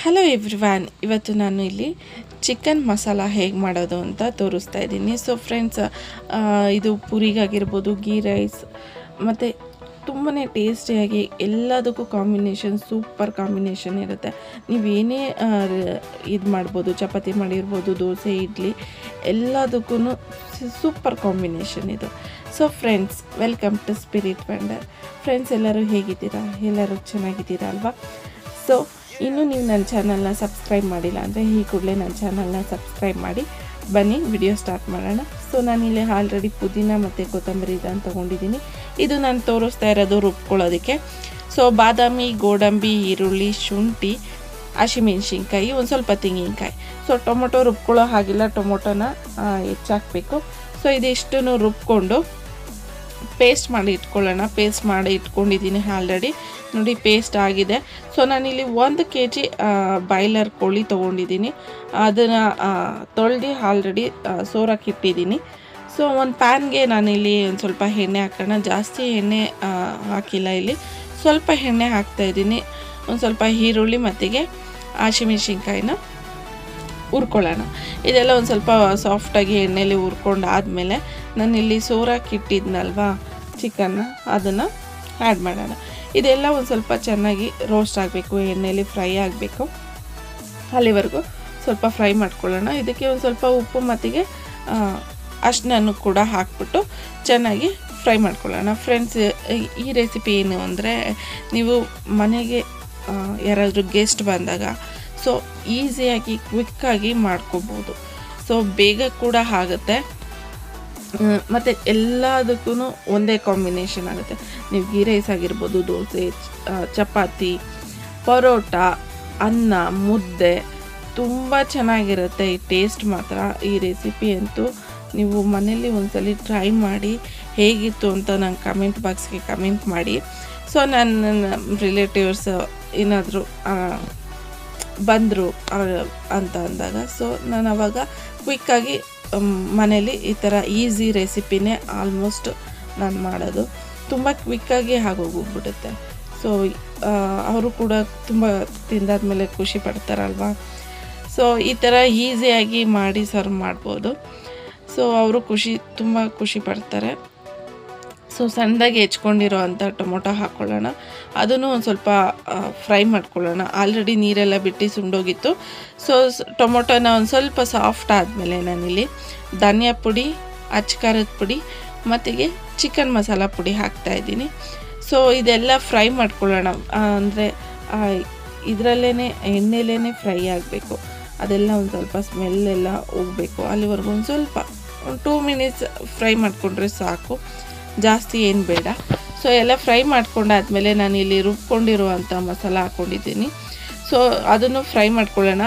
Hello everyone, ಇವತ್ತು ನಾನು ಇಲ್ಲಿ ಚಿಕನ್ ಮಸಾಲ ಹೇಗೆ ಮಾಡೋದು ಅಂತ ತೋರಿಸ್ತಾ ಇದ್ದೀನಿ. ಸೊ ಫ್ರೆಂಡ್ಸ್, ಇದು ಪೂರಿಗಾಗಿರ್ಬೋದು, ಗೀ ರೈಸ್ ಮತ್ತು ತುಂಬಾ ಟೇಸ್ಟಿಯಾಗಿ ಎಲ್ಲದಕ್ಕೂ ಕಾಂಬಿನೇಷನ್ ಸೂಪರ್ ಕಾಂಬಿನೇಷನ್ ಇರುತ್ತೆ. ನೀವೇನೇ ಇದು ಮಾಡ್ಬೋದು, ಚಪಾತಿ ಮಾಡಿರ್ಬೋದು, ದೋಸೆ, ಇಡ್ಲಿ ಎಲ್ಲದಕ್ಕೂ ಸೂಪರ್ ಕಾಂಬಿನೇಷನ್ ಇದು. So friends, welcome to spirit wonder. Friends, ಎಲ್ಲರೂ ಹೇಗಿದ್ದೀರಾ? ಎಲ್ಲರೂ ಚೆನ್ನಾಗಿದ್ದೀರಾ ಅಲ್ವಾ? ಸೊ ಇನ್ನೂ ನೀವು ನನ್ನ ಚಾನಲ್ನ ಸಬ್ಸ್ಕ್ರೈಬ್ ಮಾಡಿಲ್ಲ ಅಂದರೆ ಈ ಕೂಡಲೇ ನನ್ನ ಚಾನಲ್ನ ಸಬ್ಸ್ಕ್ರೈಬ್ ಮಾಡಿ ಬನ್ನಿ, ವಿಡಿಯೋ ಸ್ಟಾರ್ಟ್ ಮಾಡೋಣ. ಸೊ ನಾನಿಲ್ಲಿ ಆಲ್ರೆಡಿ ಪುದೀನ ಮತ್ತು ಕೊತ್ತಂಬರಿ ಇದನ್ನು ತೊಗೊಂಡಿದ್ದೀನಿ. ಇದು ನಾನು ತೋರಿಸ್ತಾ ಇರೋದು ರುಬ್ಕೊಳ್ಳೋದಕ್ಕೆ. ಸೊ ಬಾದಾಮಿ, ಗೋಡಂಬಿ, ಈರುಳ್ಳಿ, ಶುಂಠಿ, ಹಸಿಮೆಣ್ಸಿನ್ಕಾಯಿ, ಒಂದು ಸ್ವಲ್ಪ ತೆಂಗಿನಕಾಯಿ. ಸೊ ಟೊಮೊಟೊ ರುಬ್ಕೊಳ್ಳೋ ಹಾಗಿಲ್ಲ, ಟೊಮೊಟೊನ ಹೆಚ್ಚಾಕಬೇಕು. ಸೊ ಇದಿಷ್ಟನ್ನು ರುಬ್ಕೊಂಡು ಪೇಸ್ಟ್ ಮಾಡಿ ಇಟ್ಕೊಳ್ಳೋಣ. ಪೇಸ್ಟ್ ಮಾಡಿ ಇಟ್ಕೊಂಡಿದ್ದೀನಿ ಆಲ್ರೆಡಿ, ನೋಡಿ ಪೇಸ್ಟ್ ಆಗಿದೆ. ಸೊ ನಾನಿಲ್ಲಿ 1 kg ಬಾಯ್ಲರ್ ಕೋಳಿ ತೊಗೊಂಡಿದ್ದೀನಿ. ಅದನ್ನು ತೊಳೆದು ಆಲ್ರೆಡಿ ಸೋರಕ್ಕೆ ಇಟ್ಟಿದ್ದೀನಿ. ಸೊ ಒಂದು ಪ್ಯಾನ್ಗೆ ನಾನಿಲ್ಲಿ ಒಂದು ಸ್ವಲ್ಪ ಎಣ್ಣೆ ಹಾಕೋಣ. ಜಾಸ್ತಿ ಎಣ್ಣೆ ಹಾಕಿಲ್ಲ, ಇಲ್ಲಿ ಸ್ವಲ್ಪ ಎಣ್ಣೆ ಹಾಕ್ತಾಯಿದ್ದೀನಿ. ಒಂದು ಸ್ವಲ್ಪ ಈರುಳ್ಳಿ ಮತ್ತಿಗೆ ಹಸಿಮೆಣ್ಸಿನ್ಕಾಯಿನ ಹುರ್ಕೊಳ್ಳೋಣ. ಇದೆಲ್ಲ ಒಂದು ಸ್ವಲ್ಪ ಸಾಫ್ಟಾಗಿ ಎಣ್ಣೆಯಲ್ಲಿ ಹುರ್ಕೊಂಡು ಆದಮೇಲೆ ನಾನಿಲ್ಲಿ ಸೋರಕ್ಕೆ ಇಟ್ಟಿದ್ನಲ್ವಾ ಚಿಕನ್ನ, ಅದನ್ನು ಆ್ಯಡ್ ಮಾಡೋಣ. ಇದೆಲ್ಲ ಒಂದು ಸ್ವಲ್ಪ ಚೆನ್ನಾಗಿ ರೋಸ್ಟ್ ಆಗಬೇಕು, ಎಣ್ಣೆಯಲ್ಲಿ ಫ್ರೈ ಆಗಬೇಕು. ಅಲ್ಲಿವರೆಗೂ ಸ್ವಲ್ಪ ಫ್ರೈ ಮಾಡ್ಕೊಳ್ಳೋಣ. ಇದಕ್ಕೆ ಒಂದು ಸ್ವಲ್ಪ ಉಪ್ಪು ಮತ್ತಿಗೆ ಅರಿಶಿನ ಕೂಡ ಹಾಕ್ಬಿಟ್ಟು ಚೆನ್ನಾಗಿ ಫ್ರೈ ಮಾಡ್ಕೊಳ್ಳೋಣ. ಫ್ರೆಂಡ್ಸ್, ಈ ರೆಸಿಪಿ ಏನು ಅಂದರೆ, ನೀವು ಮನೆಗೆ ಯಾರಾದರೂ ಗೆಸ್ಟ್ ಬಂದಾಗ ಸೊ ಈಸಿಯಾಗಿ ಕ್ವಿಕ್ಕಾಗಿ ಮಾಡ್ಕೋಬೋದು. ಸೊ ಬೇಗ ಕೂಡ ಆಗುತ್ತೆ ಮತ್ತು ಎಲ್ಲದಕ್ಕೂ ಒಂದೇ ಕಾಂಬಿನೇಷನ್ ಆಗುತ್ತೆ. ನೀವು ಗೀ ರೈಸ್ ಆಗಿರ್ಬೋದು, ದೋಸೆ, ಚಪಾತಿ, ಪರೋಟ, ಅನ್ನ, ಮುದ್ದೆ, ತುಂಬ ಚೆನ್ನಾಗಿರುತ್ತೆ ಈ ಟೇಸ್ಟ್ ಮಾತ್ರ. ಈ ರೆಸಿಪಿ ಅಂತೂ ನೀವು ಮನೇಲಿ ಒಂದ್ಸಲ ಟ್ರೈ ಮಾಡಿ ಹೇಗಿತ್ತು ಅಂತ ನಂಗೆ ಕಮೆಂಟ್ ಬಾಕ್ಸ್ಗೆ ಕಮೆಂಟ್ ಮಾಡಿ. ಸೊ ನನ್ನ ರಿಲೇಟಿವ್ಸ್ ಏನಾದರೂ ಬಂದರು ಅಂತ ಅಂದಾಗ ಸೊ ನಾನು ಆವಾಗ ಕ್ವಿಕ್ಕಾಗಿ ಮನೇಲಿ ಈ ಥರ ಈಸಿ ರೆಸಿಪಿನೇ ಆಲ್ಮೋಸ್ಟ್ ನಾನು ಮಾಡೋದು. ತುಂಬ ಕ್ವಿಕ್ಕಾಗಿ ಆಗೋಗ್ಬಿಡುತ್ತೆ. ಸೊ ಅವರು ಕೂಡ ತುಂಬ ತಿಂದಾದ್ಮೇಲೆ ಖುಷಿ ಪಡ್ತಾರಲ್ವ. ಸೊ ಈ ಥರ ಈಸಿಯಾಗಿ ಮಾಡಿ ಸರ್ವ್ ಮಾಡ್ಬೋದು. ಸೊ ಅವರು ತುಂಬ ಖುಷಿ ಪಡ್ತಾರೆ. ಸೊ ಸಣ್ಣದಾಗಿ ಹೆಚ್ಕೊಂಡಿರೋ ಅಂಥ ಟೊಮೊಟೊ ಹಾಕ್ಕೊಳ್ಳೋಣ. ಅದನ್ನು ಒಂದು ಸ್ವಲ್ಪ ಫ್ರೈ ಮಾಡ್ಕೊಳ್ಳೋಣ. ಆಲ್ರೆಡಿ ನೀರೆಲ್ಲ ಬಿಟ್ಟು ಸುಂಡೋಗಿತ್ತು. ಸೊ ಟೊಮೊಟೊನ ಒಂದು ಸ್ವಲ್ಪ ಸಾಫ್ಟ್ ಆದಮೇಲೆ ನಾನಿಲ್ಲಿ ಧನಿಯಾ ಪುಡಿ, ಅಚ್ಕಾರದ ಪುಡಿ ಮತ್ತಿಗೆ ಚಿಕನ್ ಮಸಾಲ ಪುಡಿ ಹಾಕ್ತಾಯಿದ್ದೀನಿ. ಸೊ ಇದೆಲ್ಲ ಫ್ರೈ ಮಾಡ್ಕೊಳ್ಳೋಣ. ಅಂದರೆ ಇದರಲ್ಲೇ ಎಣ್ಣೆಲೇ ಫ್ರೈ ಆಗಬೇಕು. ಅದೆಲ್ಲ ಒಂದು ಸ್ವಲ್ಪ ಸ್ಮೆಲ್ಲೆಲ್ಲ ಹೋಗಬೇಕು. ಅಲ್ಲಿವರೆಗೂ ಒಂದು ಸ್ವಲ್ಪ 2 minutes ಫ್ರೈ ಮಾಡಿಕೊಂಡ್ರೆ ಸಾಕು, ಜಾಸ್ತಿ ಏನು ಬೇಡ. ಸೊ ಎಲ್ಲ ಫ್ರೈ ಮಾಡ್ಕೊಂಡಾದ್ಮೇಲೆ ನಾನು ಇಲ್ಲಿ ರುಬ್ಕೊಂಡಿರುವಂಥ ಮಸಾಲ ಹಾಕ್ಕೊಂಡಿದ್ದೀನಿ. ಸೊ ಅದನ್ನು ಫ್ರೈ ಮಾಡ್ಕೊಳ್ಳೋಣ.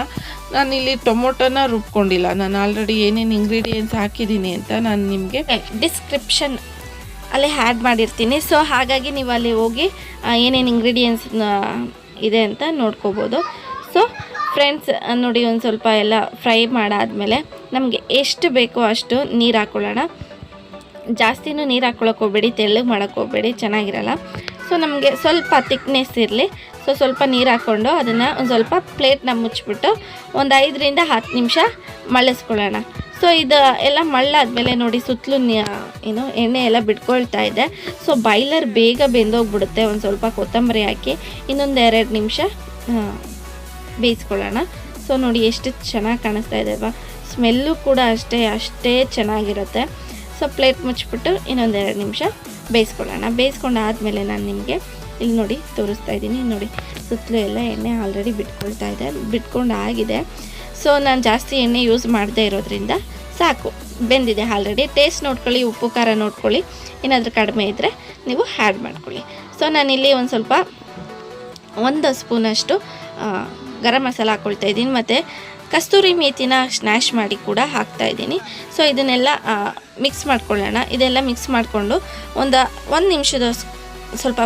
ನಾನಿಲ್ಲಿ ಟೊಮೊಟೊನ ರುಬ್ಕೊಂಡಿಲ್ಲ. ನಾನು ಆಲ್ರೆಡಿ ಏನೇನು ಇಂಗ್ರೀಡಿಯೆಂಟ್ಸ್ ಹಾಕಿದ್ದೀನಿ ಅಂತ ನಾನು ನಿಮಗೆ ಡಿಸ್ಕ್ರಿಪ್ಷನ್ ಅಲ್ಲೇ ಆ್ಯಡ್ ಮಾಡಿರ್ತೀನಿ. ಸೊ ಹಾಗಾಗಿ ನೀವು ಅಲ್ಲಿ ಹೋಗಿ ಏನೇನು ಇಂಗ್ರೀಡಿಯೆಂಟ್ಸ್ ಇದೆ ಅಂತ ನೋಡ್ಕೋಬೋದು. ಸೊ ಫ್ರೆಂಡ್ಸ್, ನೋಡಿ ಒಂದು ಸ್ವಲ್ಪ ಎಲ್ಲ ಫ್ರೈ ಮಾಡಾದಮೇಲೆ ನಮಗೆ ಎಷ್ಟು ಬೇಕೋ ಅಷ್ಟು ನೀರು ಹಾಕ್ಕೊಳ್ಳೋಣ. ಜಾಸ್ತಿನೂ ನೀರು ಹಾಕ್ಕೊಳಕ್ಕೆ ಹೋಗಬೇಡಿ, ತೆಳ್ಳಗೆ ಮಾಡೋಕ್ಕೆ ಹೋಗಬೇಡಿ, ಚೆನ್ನಾಗಿರಲ್ಲ. ಸೊ ನಮಗೆ ಸ್ವಲ್ಪ ತಿಕ್ನೆಸ್ ಇರಲಿ. ಸೊ ಸ್ವಲ್ಪ ನೀರು ಹಾಕ್ಕೊಂಡು ಅದನ್ನು ಒಂದು ಸ್ವಲ್ಪ ಪ್ಲೇಟ್ನ ಮುಚ್ಚಿಬಿಟ್ಟು ಒಂದು 5ರಿಂದ 10 ನಿಮಿಷ ಮಳ್ಳಿಸ್ಕೊಳ್ಳೋಣ. ಸೊ ಇದು ಎಲ್ಲ ಮಳ್ಳಾದ್ಮೇಲೆ ನೋಡಿ ಸುತ್ತಲೂ ಎಣ್ಣೆ ಎಲ್ಲ ಬಿಟ್ಕೊಳ್ತಾ ಇದೆ. ಸೊ ಬಾಯ್ಲರ್ ಬೇಗ ಬೆಂದೋಗ್ಬಿಡುತ್ತೆ. ಒಂದು ಸ್ವಲ್ಪ ಕೊತ್ತಂಬರಿ ಹಾಕಿ ಇನ್ನೊಂದು 2 ನಿಮಿಷ ಬೇಯಿಸ್ಕೊಳ್ಳೋಣ. ಸೊ ನೋಡಿ ಎಷ್ಟು ಚೆನ್ನಾಗಿ ಕಾಣಿಸ್ತಾ ಇದೆ ಅಲ್ವಾ? ಸ್ಮೆಲ್ಲು ಕೂಡ ಅಷ್ಟೇ ಚೆನ್ನಾಗಿರುತ್ತೆ. ಸೊ ಪ್ಲೇಟ್ ಮುಚ್ಚಿಬಿಟ್ಟು ಇನ್ನೊಂದು 2 ನಿಮಿಷ ಬೇಯಿಸ್ಕೊಳ್ಳೋಣ. ಬೇಯಿಸ್ಕೊಂಡು ಆದಮೇಲೆ ನಾನು ನಿಮಗೆ ಇಲ್ಲಿ ನೋಡಿ ತೋರಿಸ್ತಾ ಇದ್ದೀನಿ. ನೋಡಿ ಸುತ್ತಲೂ ಎಲ್ಲ ಎಣ್ಣೆ ಆಲ್ರೆಡಿ ಬಿಟ್ಕೊಂಡು ಆಗಿದೆ. ಸೊ ನಾನು ಜಾಸ್ತಿ ಎಣ್ಣೆ ಯೂಸ್ ಮಾಡದೇ ಇರೋದ್ರಿಂದ ಸಾಕು, ಬೆಂದಿದೆ ಆಲ್ರೆಡಿ. ಟೇಸ್ಟ್ ನೋಡ್ಕೊಳ್ಳಿ, ಉಪ್ಪು ಖಾರ ನೋಡ್ಕೊಳ್ಳಿ. ಏನಾದರೂ ಕಡಿಮೆ ಇದ್ದರೆ ನೀವು ಆ್ಯಡ್ ಮಾಡ್ಕೊಳ್ಳಿ. ಸೊ ನಾನಿಲ್ಲಿ ಒಂದು ಸ್ವಲ್ಪ 1 ಸ್ಪೂನಷ್ಟು ಗರಂ ಮಸಾಲ ಹಾಕ್ಕೊಳ್ತಾ ಇದ್ದೀನಿ ಮತ್ತು ಕಸ್ತೂರಿ ಮೇಥಿನ ಸ್ನ್ಯಾಶ್ ಮಾಡಿ ಕೂಡ ಹಾಕ್ತಾಯಿದ್ದೀನಿ. ಸೊ ಇದನ್ನೆಲ್ಲ ಮಿಕ್ಸ್ ಮಾಡ್ಕೊಳ್ಳೋಣ. ಇದೆಲ್ಲ ಮಿಕ್ಸ್ ಮಾಡಿಕೊಂಡು ಒಂದು 1 ನಿಮಿಷದ ಸ್ವಲ್ಪ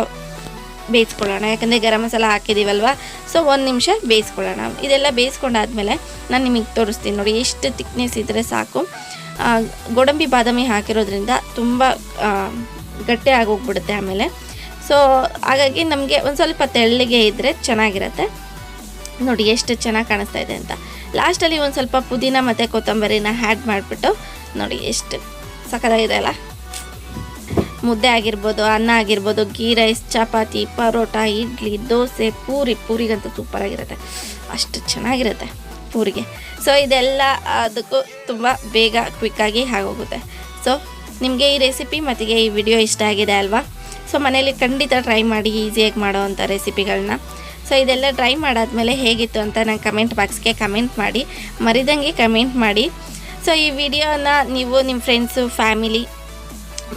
ಬೇಯಿಸ್ಕೊಳ್ಳೋಣ. ಯಾಕಂದರೆ ಗರಂ ಮಸಾಲ ಹಾಕಿದ್ದೀವಲ್ವ. ಸೊ 1 ನಿಮಿಷ ಬೇಯಿಸ್ಕೊಳ್ಳೋಣ. ಇದೆಲ್ಲ ಬೇಯಿಸ್ಕೊಂಡಾದ್ಮೇಲೆ ನಾನು ನಿಮಗೆ ತೋರಿಸ್ತೀನಿ. ನೋಡಿ ಎಷ್ಟು ತಿಕ್ನೆಸ್ ಇದ್ದರೆ ಸಾಕು. ಗೋಡಂಬಿ ಬಾದಾಮಿ ಹಾಕಿರೋದ್ರಿಂದ ತುಂಬ ಗಟ್ಟಿ ಆಗೋಗ್ಬಿಡುತ್ತೆ ಆಮೇಲೆ. ಸೊ ಹಾಗಾಗಿ ನಮಗೆ ಒಂದು ಸ್ವಲ್ಪ ತೆಳ್ಳಗೆ ಇದ್ದರೆ ಚೆನ್ನಾಗಿರುತ್ತೆ. ನೋಡಿ ಎಷ್ಟು ಚೆನ್ನಾಗಿ ಕಾಣಿಸ್ತಾ ಇದೆ ಅಂತ. ಲಾಸ್ಟಲ್ಲಿ ಒಂದು ಸ್ವಲ್ಪ ಪುದೀನ ಮತ್ತು ಕೊತ್ತಂಬರಿನ ಆ್ಯಡ್ ಮಾಡಿಬಿಟ್ಟು ನೋಡಿ ಎಷ್ಟು ಸಖತ್ತಾಗಿದೆ ಅಲ್ಲ. ಮುದ್ದೆ ಆಗಿರ್ಬೋದು, ಅನ್ನ ಆಗಿರ್ಬೋದು, ಗೀ ರೈಸ್, ಚಪಾತಿ, ಪರೋಟ, ಇಡ್ಲಿ, ದೋಸೆ, ಪೂರಿಗಂತೂ ಸೂಪರಾಗಿರುತ್ತೆ, ಅಷ್ಟು ಚೆನ್ನಾಗಿರುತ್ತೆ ಪೂರಿಗೆ. ಸೊ ಇದೆಲ್ಲ ಅದಕ್ಕೂ ತುಂಬ ಬೇಗ ಕ್ವಿಕ್ಕಾಗಿ ಆಗೋಗುತ್ತೆ. ಸೊ ನಿಮಗೆ ಈ ರೆಸಿಪಿ ಮತ್ತು ಈ ವಿಡಿಯೋ ಇಷ್ಟ ಆಗಿದೆ ಅಲ್ವಾ? ಸೊ ಮನೇಲಿ ಖಂಡಿತ ಟ್ರೈ ಮಾಡಿ ಈಸಿಯಾಗಿ ಮಾಡೋ ಅಂಥ ರೆಸಿಪಿಗಳನ್ನ. ಸೊ ಇದೆಲ್ಲ ಟ್ರೈ ಮಾಡಾದ್ಮೇಲೆ ಹೇಗಿತ್ತು ಅಂತ ನಾನು ಕಮೆಂಟ್ ಬಾಕ್ಸ್ಗೆ ಕಮೆಂಟ್ ಮಾಡಿ, ಮರಿದಂಗೆ ಕಮೆಂಟ್ ಮಾಡಿ. ಸೊ ಈ ವಿಡಿಯೋನ ನೀವು ನಿಮ್ಮ ಫ್ರೆಂಡ್ಸು, ಫ್ಯಾಮಿಲಿ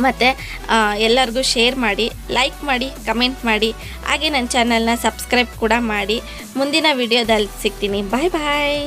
ಮತ್ತು ಎಲ್ಲರಿಗೂ ಶೇರ್ ಮಾಡಿ, ಲೈಕ್ ಮಾಡಿ, ಕಮೆಂಟ್ ಮಾಡಿ. ಹಾಗೆ ನನ್ನ ಚಾನಲ್ನ ಸಬ್ಸ್ಕ್ರೈಬ್ ಕೂಡ ಮಾಡಿ. ಮುಂದಿನ ವಿಡಿಯೋದಲ್ಲಿ ಸಿಗ್ತೀನಿ. ಬಾಯ್ ಬಾಯ್.